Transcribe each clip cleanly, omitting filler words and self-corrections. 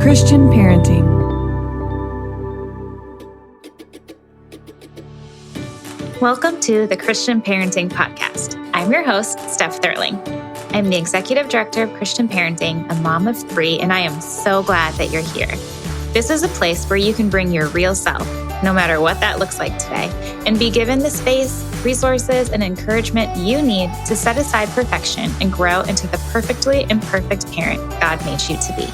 Christian parenting. Welcome to the Christian Parenting Podcast. I'm your host, Steph Thurling. I'm the Executive Director of Christian Parenting, a mom of 3, and I am so glad that you're here. This is a place where you can bring your real self, no matter what that looks like today, and be given the space, resources, and encouragement you need to set aside perfection and grow into the perfectly imperfect parent God made you to be.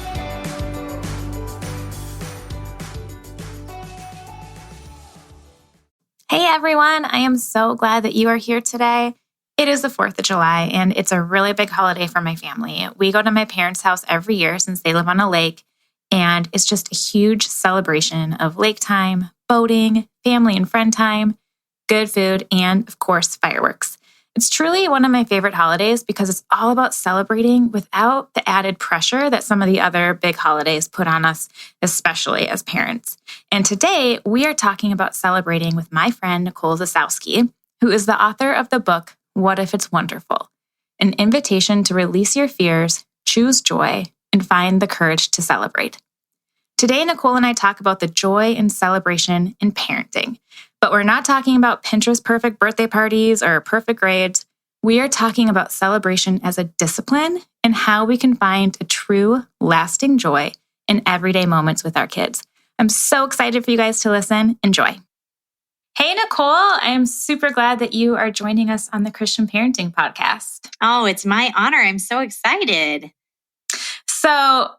Hey everyone, I am so glad that you are here today. It is the 4th of July and it's a really big holiday for my family. We go to my parents' house every year since they live on a lake, and it's just a huge celebration of lake time, boating, family and friend time, good food, and of course, fireworks. It's truly one of my favorite holidays because it's all about celebrating without the added pressure that some of the other big holidays put on us, especially as parents. And today we are talking about celebrating with my friend Nicole Zasowski, who is the author of the book, What If It's Wonderful? An invitation to release your fears, choose joy, and find the courage to celebrate. Today, Nicole and I talk about the joy and celebration in parenting. But we're not talking about Pinterest perfect birthday parties or perfect grades. We are talking about celebration as a discipline and how we can find a true, lasting joy in everyday moments with our kids. I'm so excited for you guys to listen. Enjoy. Hey, Nicole, I am super glad that you are joining us on the Christian Parenting Podcast. Oh, it's my honor. I'm so excited. So,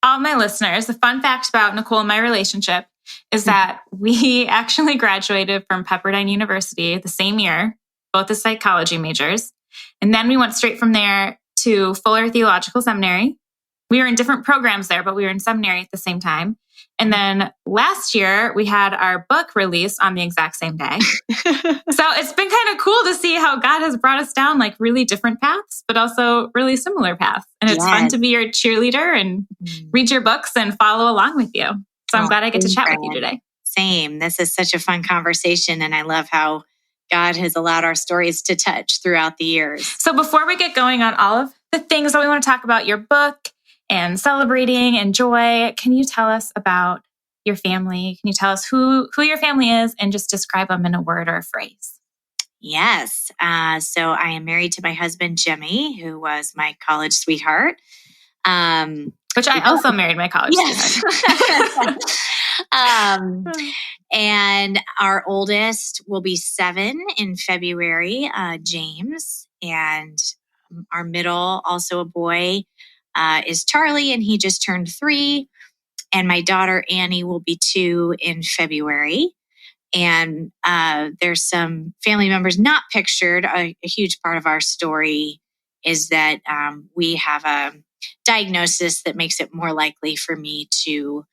all my listeners, the fun fact about Nicole and my relationship is that we actually graduated from Pepperdine University the same year, both as psychology majors. And then we went straight from there to Fuller Theological Seminary. We were in different programs there, but we were in seminary at the same time. And then last year, we had our book release on the exact same day. So it's been kind of cool to see how God has brought us down like really different paths, but also really similar paths. And it's fun to be your cheerleader and read your books and follow along with you. So I'm glad I get to chat with you today. Same. This is such a fun conversation. And I love how God has allowed our stories to touch throughout the years. So before we get going on all of the things that we want to talk about, your book and celebrating and joy, can you tell us about your family? Can you tell us who your family is and just describe them in a word or a phrase? Yes. So I am married to my husband, Jimmy, who was my college sweetheart. Which I also married my college sweetheart. And our oldest will be 7 in February, James. And our middle, also a boy, is Charlie, and he just turned 3. And my daughter, Annie, will be 2 in February. And there's some family members not pictured. A huge part of our story is that we have a diagnosis that makes it more likely for me to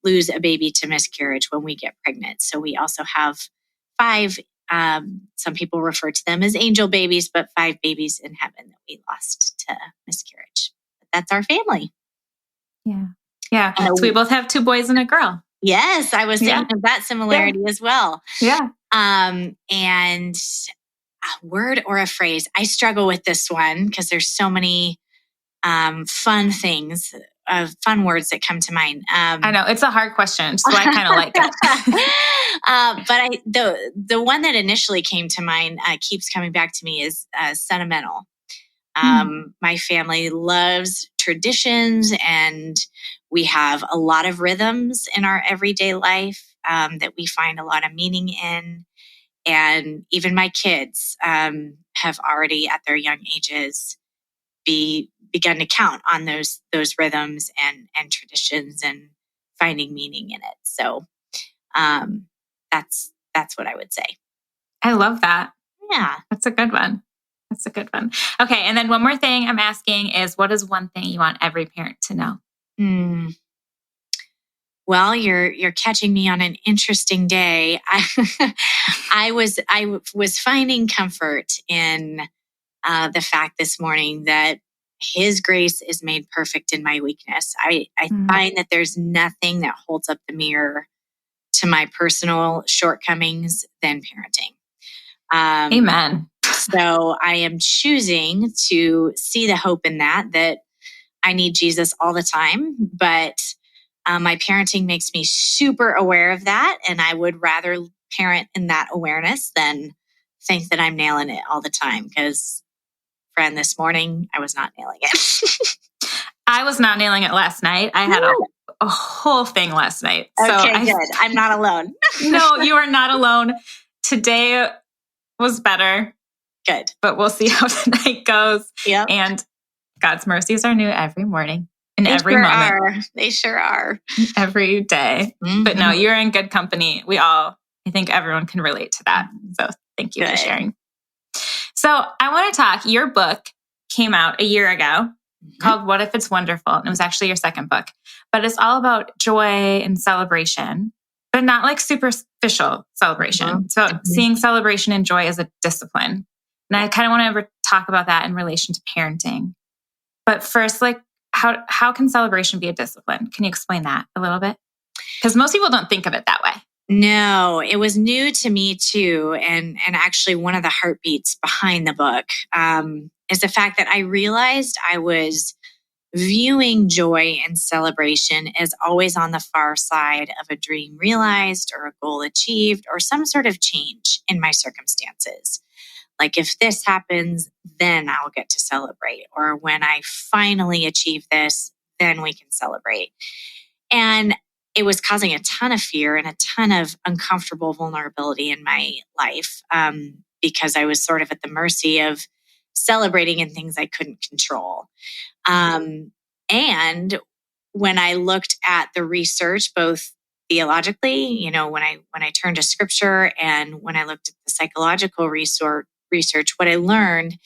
lose a baby to miscarriage when we get pregnant. So we also have 5, some people refer to them as angel babies, but 5 babies in heaven that we lost to miscarriage. But that's our family. Yeah. Yeah. So we both have 2 boys and a girl. Yes. I was thinking of that similarity as well. Yeah. And a word or a phrase. I struggle with this one because there's so many fun things, fun words that come to mind. I know it's a hard question, so I kind of like it. But the one that initially came to mind keeps coming back to me is sentimental. My family loves traditions, and we have a lot of rhythms in our everyday life that we find a lot of meaning in. And even my kids have already, at their young ages, begun to count on those rhythms and traditions and finding meaning in it. So that's what I would say. I love that. Yeah. That's a good one. Okay. And then one more thing I'm asking is, what is one thing you want every parent to know? Well, you're catching me on an interesting day. I was finding comfort in the fact this morning that His grace is made perfect in my weakness. I find that there's nothing that holds up the mirror to my personal shortcomings than parenting. Amen. So I am choosing to see the hope in that I need Jesus all the time, but My parenting makes me super aware of that. And I would rather parent in that awareness than think that I'm nailing it all the time. Because, friend, this morning I was not nailing it. I was not nailing it last night. I had a whole thing last night. Okay, good. I'm not alone. No, you are not alone. Today was better. Good. But we'll see how the night goes. Yep. And God's mercies are new every morning and every sure moment. Are. They sure are. Every day. Mm-hmm. But no, you're in good company. I think everyone can relate to that. So thank you for sharing. So I want to talk, your book came out a year ago called What If It's Wonderful? And it was actually your second book, but it's all about joy and celebration, but not like superficial celebration. So seeing celebration and joy as a discipline. And I kind of want to talk about that in relation to parenting. But first, like how can celebration be a discipline? Can you explain that a little bit? Because most people don't think of it that way. No, it was new to me too. And actually one of the heartbeats behind the book is the fact that I realized I was viewing joy and celebration as always on the far side of a dream realized or a goal achieved or some sort of change in my circumstances. Like if this happens, then I'll get to celebrate. Or when I finally achieve this, then we can celebrate. And it was causing a ton of fear and a ton of uncomfortable vulnerability in my life because I was sort of at the mercy of celebrating in things I couldn't control. And when I looked at the research, both theologically, when I turned to scripture and when I looked at the psychological research, what I learned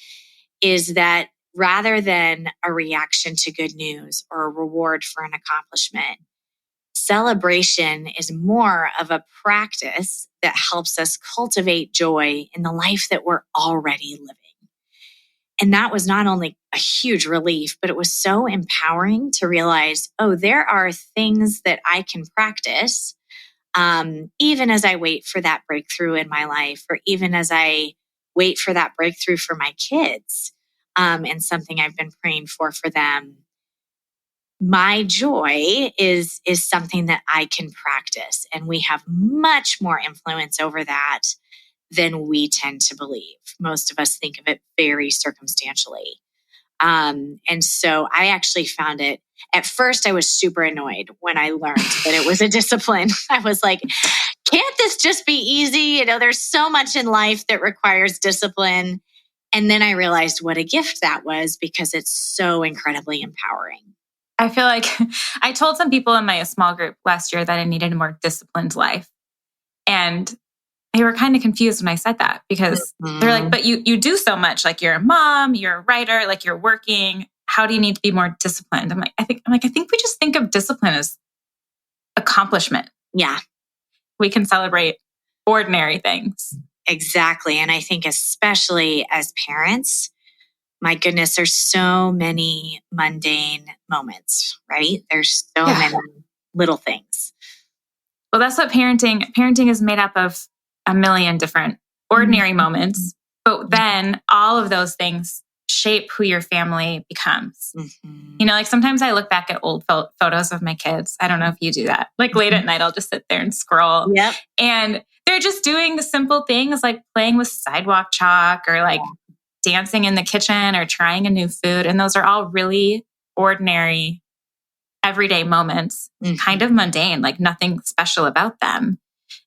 is that rather than a reaction to good news or a reward for an accomplishment, celebration is more of a practice that helps us cultivate joy in the life that we're already living. And that was not only a huge relief, but it was so empowering to realize, there are things that I can practice even as I wait for that breakthrough in my life, or even as I wait for that breakthrough for my kids and something I've been praying for them. My joy is something that I can practice, and we have much more influence over that than we tend to believe. Most of us think of it very circumstantially. And so I actually found it, at first I was super annoyed when I learned that it was a discipline. I was like, can't this just be easy? There's so much in life that requires discipline. And then I realized what a gift that was because it's so incredibly empowering. I feel like I told some people in my small group last year that I needed a more disciplined life. And they were kind of confused when I said that because they're like, but you do so much. Like you're a mom, you're a writer, like you're working. How do you need to be more disciplined? I think we just think of discipline as accomplishment. Yeah. We can celebrate ordinary things. Exactly. And I think especially as parents, my goodness, there's so many mundane moments, right? There's so many little things. Well, that's what parenting is made up of, a million different ordinary moments. But then all of those things shape who your family becomes. Like sometimes I look back at old photos of my kids. I don't know if you do that. Like late at night, I'll just sit there and scroll. Yep. And they're just doing the simple things like playing with sidewalk chalk or like dancing in the kitchen or trying a new food. And those are all really ordinary, everyday moments, kind of mundane, like nothing special about them.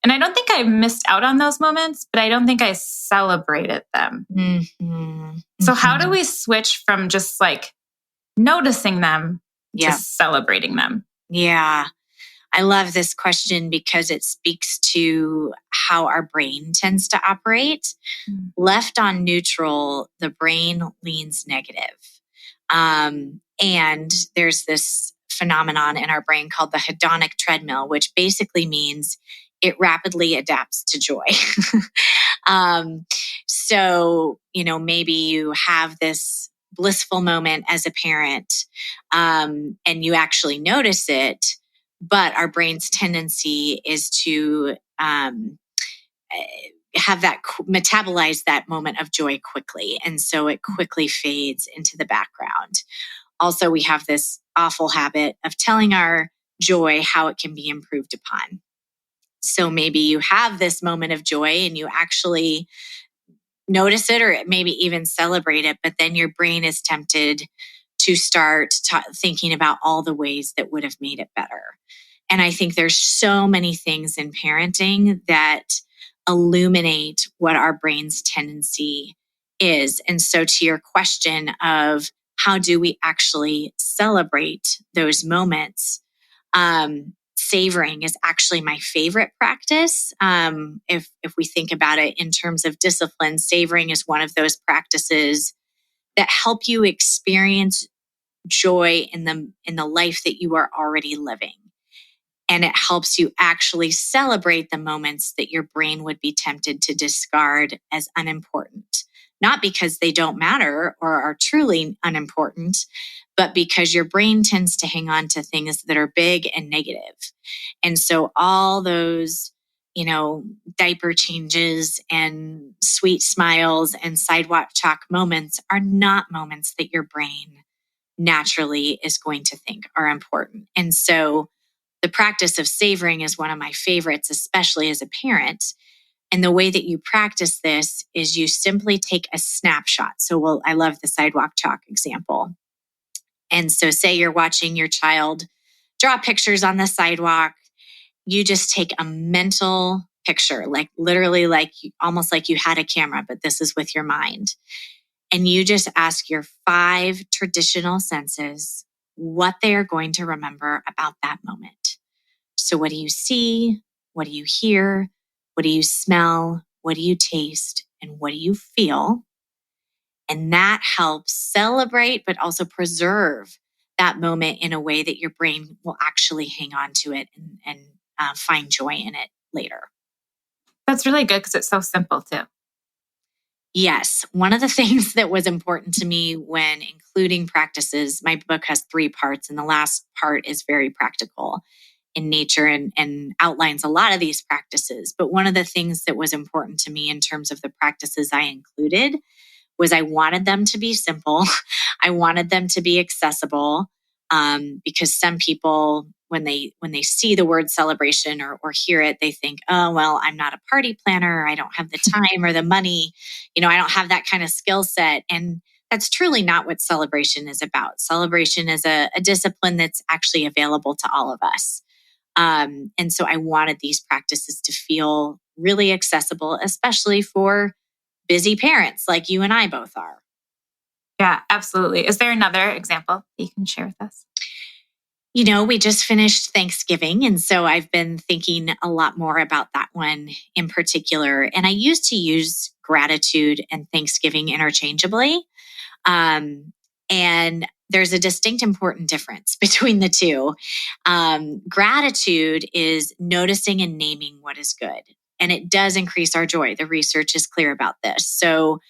And I don't think I missed out on those moments, but I don't think I celebrated them. So how do we switch from just like noticing them to celebrating them? Yeah. I love this question because it speaks to how our brain tends to operate. Left on neutral, the brain leans negative. And there's this phenomenon in our brain called the hedonic treadmill, which basically means it rapidly adapts to joy. So, maybe you have this blissful moment as a parent and you actually notice it, but our brain's tendency is to have that metabolize that moment of joy quickly. And so it quickly fades into the background. Also, we have this awful habit of telling our joy, how it can be improved upon. So maybe you have this moment of joy and you actually notice it or maybe even celebrate it, but then your brain is tempted to start thinking about all the ways that would have made it better. And I think there's so many things in parenting that illuminate what our brain's tendency is. And so to your question of how do we actually celebrate those moments, savoring is actually my favorite practice. If we think about it in terms of discipline, savoring is one of those practices that help you experience joy in the life that you are already living. And it helps you actually celebrate the moments that your brain would be tempted to discard as unimportant. Not because they don't matter or are truly unimportant, but because your brain tends to hang on to things that are big and negative. And so all those, diaper changes and sweet smiles and sidewalk chalk moments are not moments that your brain naturally is going to think are important. And so the practice of savoring is one of my favorites, especially as a parent. And the way that you practice this is you simply take a snapshot. So, I love the sidewalk chalk example. And so, say you're watching your child draw pictures on the sidewalk, you just take a mental picture, like literally, almost like you had a camera, but this is with your mind. And you just ask your 5 traditional senses what they are going to remember about that moment. So, what do you see? What do you hear? What do you smell? What do you taste? And what do you feel? And that helps celebrate, but also preserve that moment in a way that your brain will actually hang on to it and find joy in it later. That's really good because it's so simple too. Yes. One of the things that was important to me when including practices, my book has 3 parts, and the last part is very practical in nature and outlines a lot of these practices. But one of the things that was important to me in terms of the practices I included was I wanted them to be simple. I wanted them to be accessible, because some people, when they see the word celebration or hear it, they think, oh, well, I'm not a party planner. I don't have the time or the money. I don't have that kind of skill set. And that's truly not what celebration is about. Celebration is a discipline that's actually available to all of us. And so I wanted these practices to feel really accessible, especially for busy parents like you and I both are. Yeah, absolutely. Is there another example that you can share with us? We just finished Thanksgiving. And so I've been thinking a lot more about that one in particular. And I used to use gratitude and Thanksgiving interchangeably. And there's a distinct important difference between the two. Gratitude is noticing and naming what is good. And it does increase our joy. The research is clear about this. So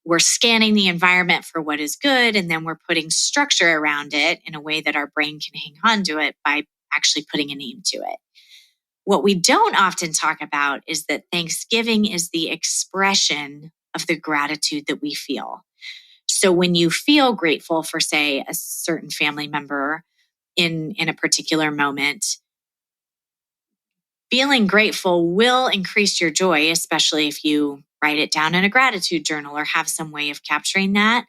we're scanning the environment for what is good, and then we're putting structure around it in a way that our brain can hang on to it by actually putting a name to it. What we don't often talk about is that Thanksgiving is the expression of the gratitude that we feel. So when you feel grateful for, say, a certain family member in a particular moment, feeling grateful will increase your joy, especially if you write it down in a gratitude journal or have some way of capturing that.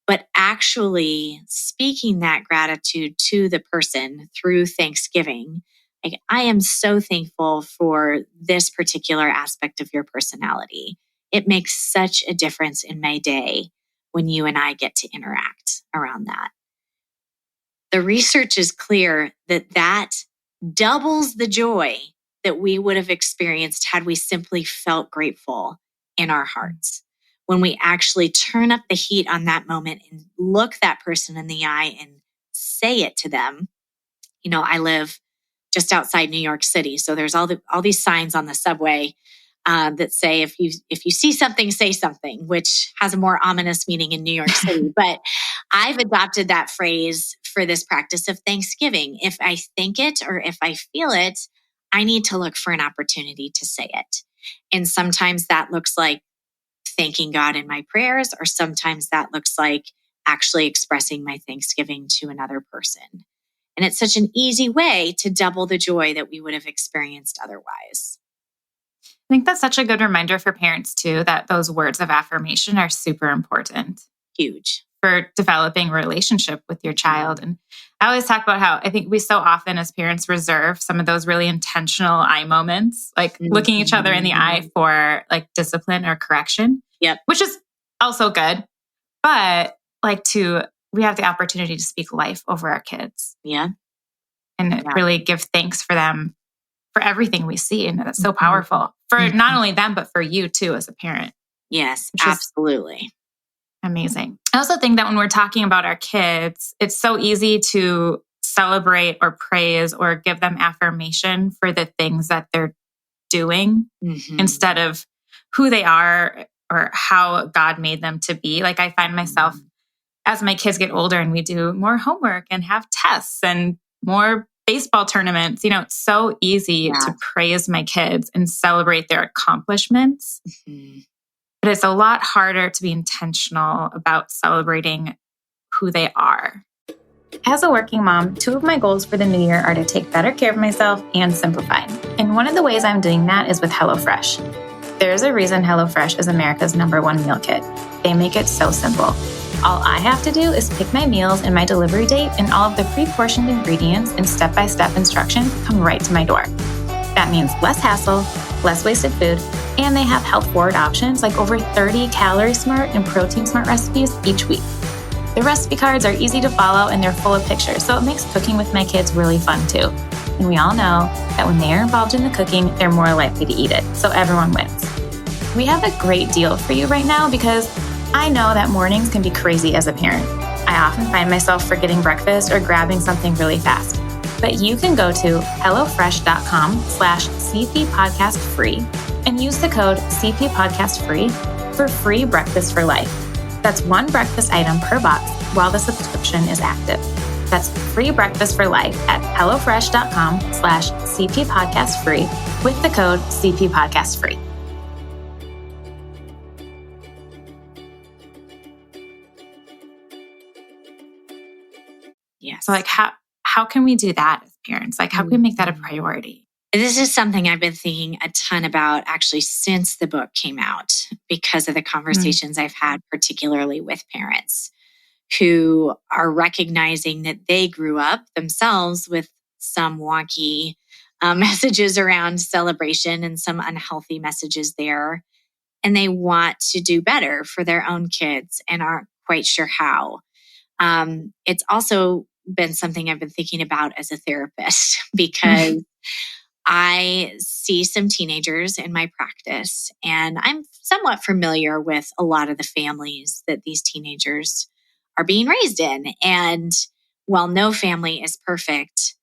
But actually speaking that gratitude to the person through Thanksgiving, like, I am so thankful for this particular aspect of your personality. It makes such a difference in my day when you and I get to interact around that. The research is clear that doubles the joy that we would have experienced had we simply felt grateful in our hearts. When we actually turn up the heat on that moment and look that person in the eye and say it to them. I live just outside New York City, so there's all these signs on the subway that say if you see something, say something, which has a more ominous meaning in New York City. But I've adopted that phrase for this practice of Thanksgiving. If I think it or if I feel it, I need to look for an opportunity to say it. And sometimes that looks like thanking God in my prayers, or sometimes that looks like actually expressing my Thanksgiving to another person. And it's such an easy way to double the joy that we would have experienced otherwise. I think that's such a good reminder for parents too, that those words of affirmation are super important Huge. for developing a relationship with your child. And I always talk about how I think we so often as parents reserve some of those really intentional eye moments, like looking each other in the eye for like discipline or correction. Yep. Which is also good. But we have the opportunity to speak life over our kids. Yeah. And really give thanks for them for everything we see. And that's so powerful for not only them, but for you too, as a parent. Yes, absolutely. Amazing. I also think that when we're talking about our kids, it's so easy to celebrate or praise or give them affirmation for the things that they're doing instead of who they are or how God made them to be. Like I find myself as my kids get older and we do more homework and have tests and more baseball tournaments, it's so easy to praise my kids and celebrate their accomplishments. But it's a lot harder to be intentional about celebrating who they are. As a working mom, 2 of my goals for the new year are to take better care of myself and simplify. And one of the ways I'm doing that is with HelloFresh. There's a reason HelloFresh is America's #1 meal kit. They make it so simple. All I have to do is pick my meals and my delivery date, and all of the pre-portioned ingredients and step-by-step instructions come right to my door. That means less hassle, less wasted food, and they have health-forward options like over 30 calorie-smart and protein-smart recipes each week. The recipe cards are easy to follow and they're full of pictures, so it makes cooking with my kids really fun too. And we all know that when they are involved in the cooking, they're more likely to eat it, so everyone wins. We have a great deal for you right now because I know that mornings can be crazy as a parent. I often find myself forgetting breakfast or grabbing something really fast. But you can go to hellofresh.com/CPPodcastFree and use the code CPPodcastFree for free breakfast for life. That's 1 breakfast item per box while the subscription is active. That's free breakfast for life at hellofresh.com/CPPodcastFree with the code CPPodcastFree. Yes. So how can we do that as parents? Like, how can we make that a priority? This is something I've been thinking a ton about actually since the book came out because of the conversations I've had, particularly with parents who are recognizing that they grew up themselves with some wonky messages around celebration and some unhealthy messages there. And they want to do better for their own kids and aren't quite sure how. It's also been something I've been thinking about as a therapist because I see some teenagers in my practice, and I'm somewhat familiar with a lot of the families that these teenagers are being raised in. And while no family is perfect,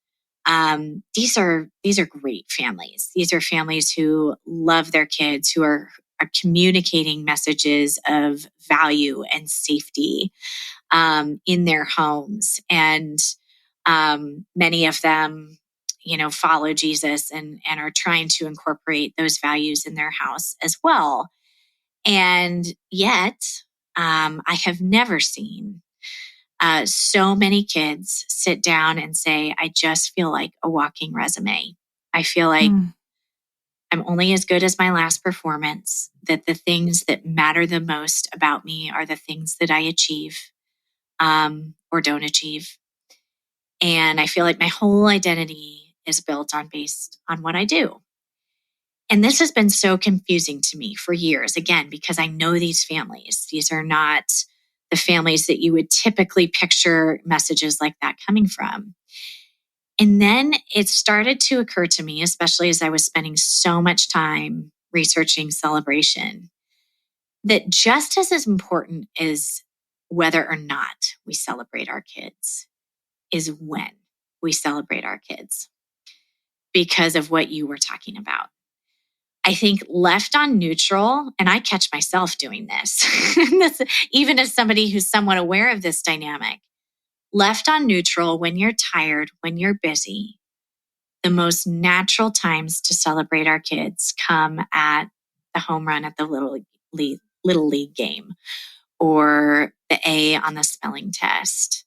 these are great families. These are families who love their kids, who are communicating messages of value and safety in their homes. And many of them, follow Jesus and are trying to incorporate those values in their house as well. And yet, I have never seen so many kids sit down and say, I just feel like a walking resume. I feel like I'm only as good as my last performance, that the things that matter the most about me are the things that I achieve or don't achieve. And I feel like my whole identity is built based on what I do. And this has been so confusing to me for years, again, because I know these families. These are not the families that you would typically picture messages like that coming from. And then it started to occur to me, especially as I was spending so much time researching celebration, that just as important as whether or not we celebrate our kids is when we celebrate our kids, because of what you were talking about. I think left on neutral, and I catch myself doing this, even as somebody who's somewhat aware of this dynamic, left on neutral when you're tired, when you're busy, the most natural times to celebrate our kids come at the home run at the little league game, or the A on the spelling test,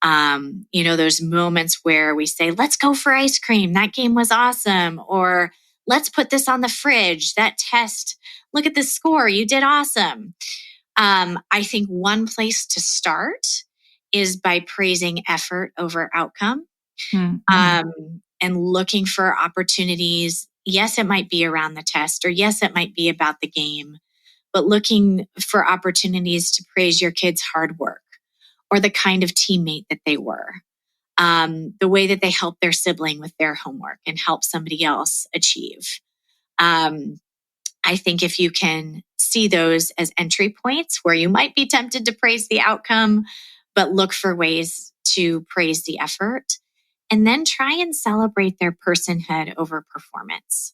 Those moments where we say, let's go for ice cream. That game was awesome. Or let's put this on the fridge. That test, look at this score. You did awesome. I think one place to start is by praising effort over outcome. And looking for opportunities. Yes, it might be around the test, or yes, it might be about the game, but looking for opportunities to praise your kids' hard work or the kind of teammate that they were, the way that they helped their sibling with their homework and help somebody else achieve. I think if you can see those as entry points where you might be tempted to praise the outcome, but look for ways to praise the effort, and then try and celebrate their personhood over performance.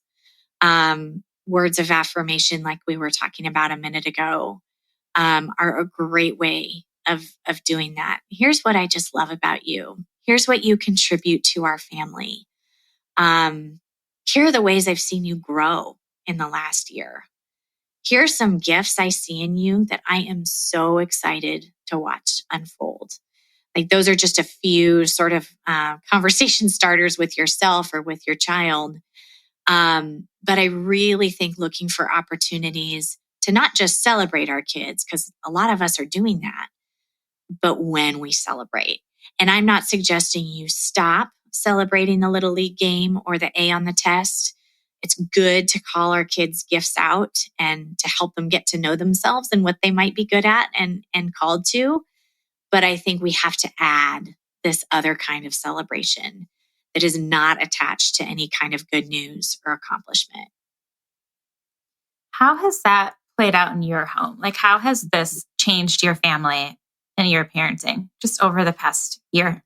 Words of affirmation, like we were talking about a minute ago, are a great way of doing that. Here's what I just love about you. Here's what you contribute to our family. Here are the ways I've seen you grow in the last year. Here are some gifts I see in you that I am so excited to watch unfold. Like those are just a few sort of conversation starters with yourself or with your child. But I really think looking for opportunities to not just celebrate our kids, because a lot of us are doing that, but when we celebrate. And I'm not suggesting you stop celebrating the Little League game or the A on the test. It's good to call our kids' gifts out and to help them get to know themselves and what they might be good at and called to. But I think we have to add this other kind of celebration that is not attached to any kind of good news or accomplishment. How has that played out in your home? Like, how has this changed your family and your parenting just over the past year?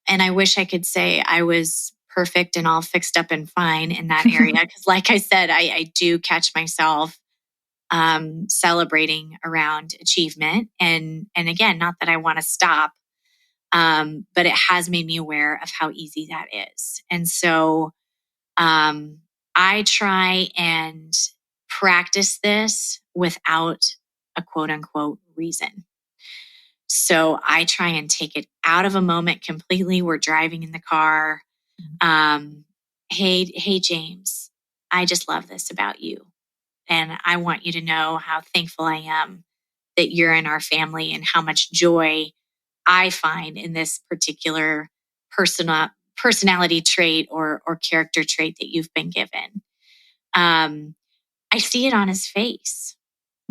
And I wish I could say I was perfect and all fixed up and fine in that area. Because like I said, I do catch myself celebrating around achievement. And again, not that I want to stop, but it has made me aware of how easy that is. And so I try and practice this without a quote unquote reason. So I try and take it out of a moment completely. We're driving in the car. Hey, James, I just love this about you. And I want you to know how thankful I am that you're in our family and how much joy I find in this particular personality trait or character trait that you've been given. I see it on his face,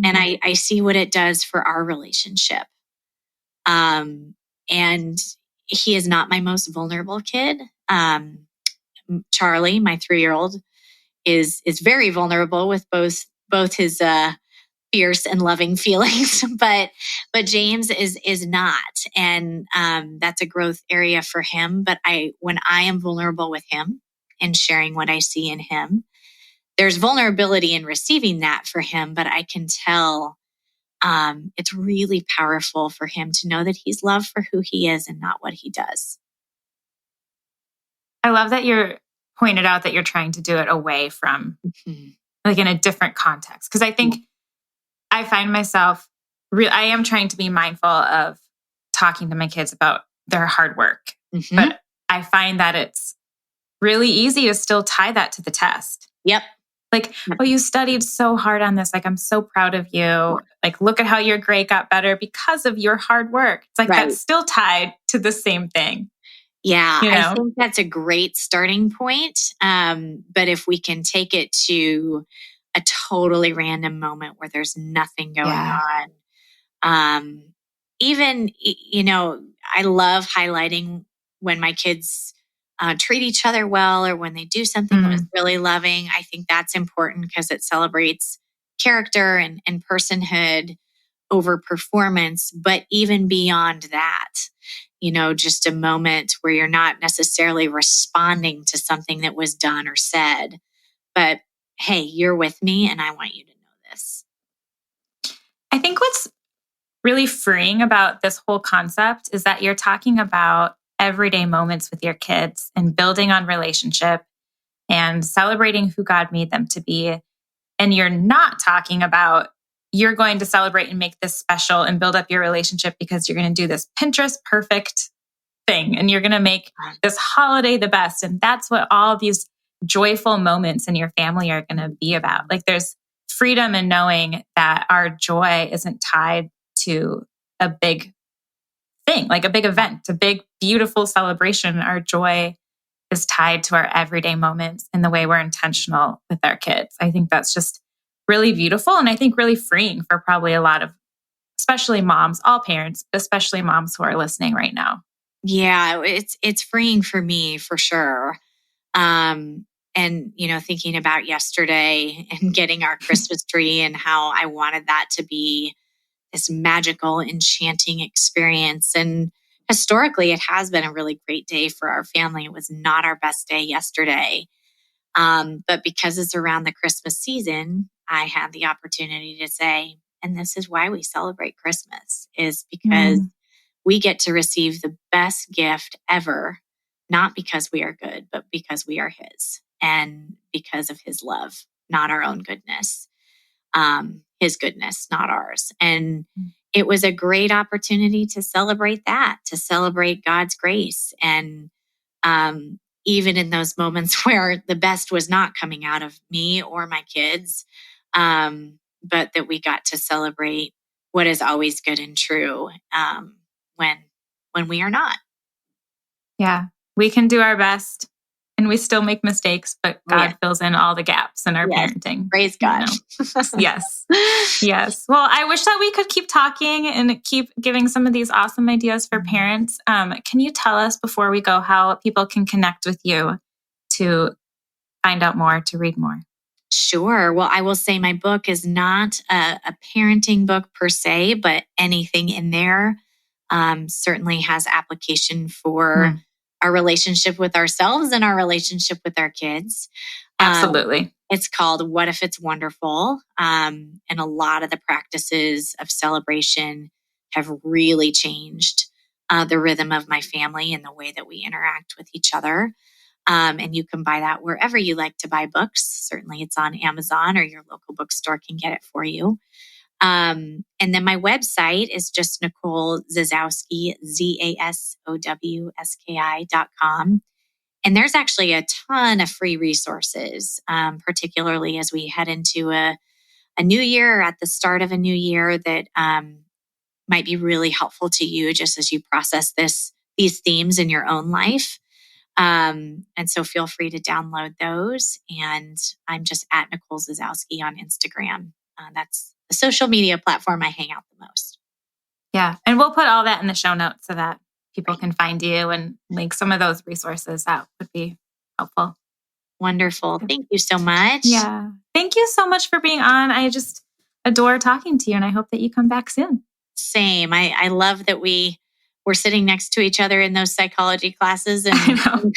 and I see what it does for our relationship. And he is not my most vulnerable kid. Charlie, my 3-year-old, is very vulnerable with both his fierce and loving feelings, but James is not, and that's a growth area for him. But when I am vulnerable with him and sharing what I see in him, there's vulnerability in receiving that for him. But I can tell it's really powerful for him to know that he's loved for who he is and not what he does. I love that you're pointed out that you're trying to do it away from like in a different context. Because I think I find myself, I am trying to be mindful of talking to my kids about their hard work. But I find that it's really easy to still tie that to the test. Yep. Like, oh, you studied so hard on this. Like, I'm so proud of you. Like, look at how your grade got better because of your hard work. It's like that's still tied to the same thing. Yeah, I think that's a great starting point. But if we can take it to a totally random moment where there's nothing going on, even, I love highlighting when my kids treat each other well or when they do something that was really loving. I think that's important because it celebrates character and personhood over performance. But even beyond that, just a moment where you're not necessarily responding to something that was done or said, but hey, you're with me and I want you to know this. I think what's really freeing about this whole concept is that you're talking about everyday moments with your kids and building on relationship and celebrating who God made them to be. And you're not talking about you're going to celebrate and make this special and build up your relationship because you're going to do this Pinterest perfect thing and you're going to make this holiday the best. And that's what all these joyful moments in your family are going to be about. Like there's freedom in knowing that our joy isn't tied to a big thing, like a big event, a big, beautiful celebration. Our joy is tied to our everyday moments and the way we're intentional with our kids. I think that's just really beautiful. And I think really freeing for probably a lot of, especially moms, all parents, but especially moms who are listening right now. Yeah, it's freeing for me for sure. And, thinking about yesterday and getting our Christmas tree and how I wanted that to be this magical, enchanting experience. And historically, it has been a really great day for our family. It was not our best day yesterday. But because it's around the Christmas season, I had the opportunity to say, and this is why we celebrate Christmas, is because we get to receive the best gift ever, not because we are good, but because we are His and because of His love, not our own goodness, His goodness, not ours. And it was a great opportunity to celebrate that, to celebrate God's grace. And even in those moments where the best was not coming out of me or my kids, but that we got to celebrate what is always good and true when we are not. Yeah, we can do our best and we still make mistakes, but God fills in all the gaps in our parenting. Praise God. Yes. Yes. Well, I wish that we could keep talking and keep giving some of these awesome ideas for parents. Can you tell us before we go how people can connect with you to find out more, to read more? Sure. Well, I will say my book is not a parenting book per se, but anything in there certainly has application for our relationship with ourselves and our relationship with our kids. Absolutely. It's called What If It's Wonderful? And a lot of the practices of celebration have really changed the rhythm of my family and the way that we interact with each other. And you can buy that wherever you like to buy books. Certainly it's on Amazon or your local bookstore can get it for you. And then my website is just Nicole Zasowski, ZASOWSKI.com. And there's actually a ton of free resources, particularly as we head into a new year or at the start of a new year that might be really helpful to you just as you process these themes in your own life. And so feel free to download those. And I'm just at Nicole Zasowski on Instagram. That's the social media platform I hang out the most. Yeah. And we'll put all that in the show notes so that people can find you and link some of those resources. That would be helpful. Wonderful. Thank you so much. Yeah. Thank you so much for being on. I just adore talking to you and I hope that you come back soon. Same. I love that we were sitting next to each other in those psychology classes in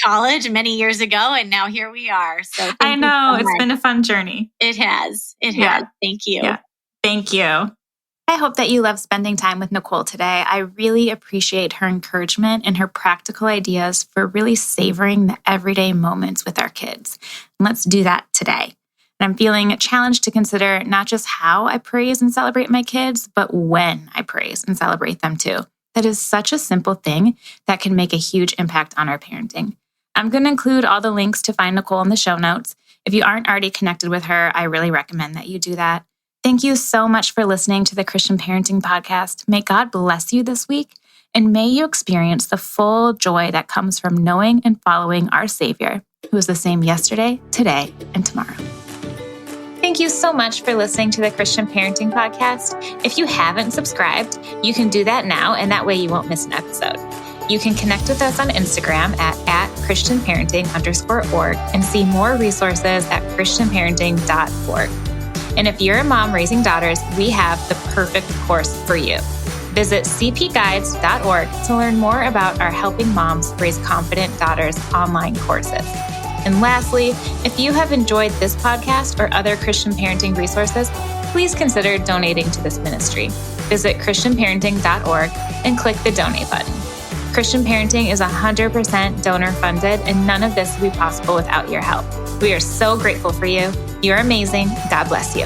college many years ago. And now here we are. So I know it's been a fun journey. It has. It has. Thank you. Yeah. Thank you. I hope that you love spending time with Nicole today. I really appreciate her encouragement and her practical ideas for really savoring the everyday moments with our kids. And let's do that today. And I'm feeling challenged to consider not just how I praise and celebrate my kids, but when I praise and celebrate them too. That is such a simple thing that can make a huge impact on our parenting. I'm going to include all the links to find Nicole in the show notes. If you aren't already connected with her, I really recommend that you do that. Thank you so much for listening to the Christian Parenting Podcast. May God bless you this week, and may you experience the full joy that comes from knowing and following our Savior, who is the same yesterday, today, and tomorrow. Thank you so much for listening to the Christian Parenting Podcast. If you haven't subscribed, you can do that now, and that way you won't miss an episode. You can connect with us on Instagram at ChristianParenting_org and see more resources at ChristianParenting.org. And if you're a mom raising daughters, we have the perfect course for you. Visit cpguides.org to learn more about our Helping Moms Raise Confident Daughters online courses. And lastly, if you have enjoyed this podcast or other Christian parenting resources, please consider donating to this ministry. Visit ChristianParenting.org and click the donate button. Christian Parenting is 100% donor funded, and none of this would be possible without your help. We are so grateful for you. You're amazing. God bless you.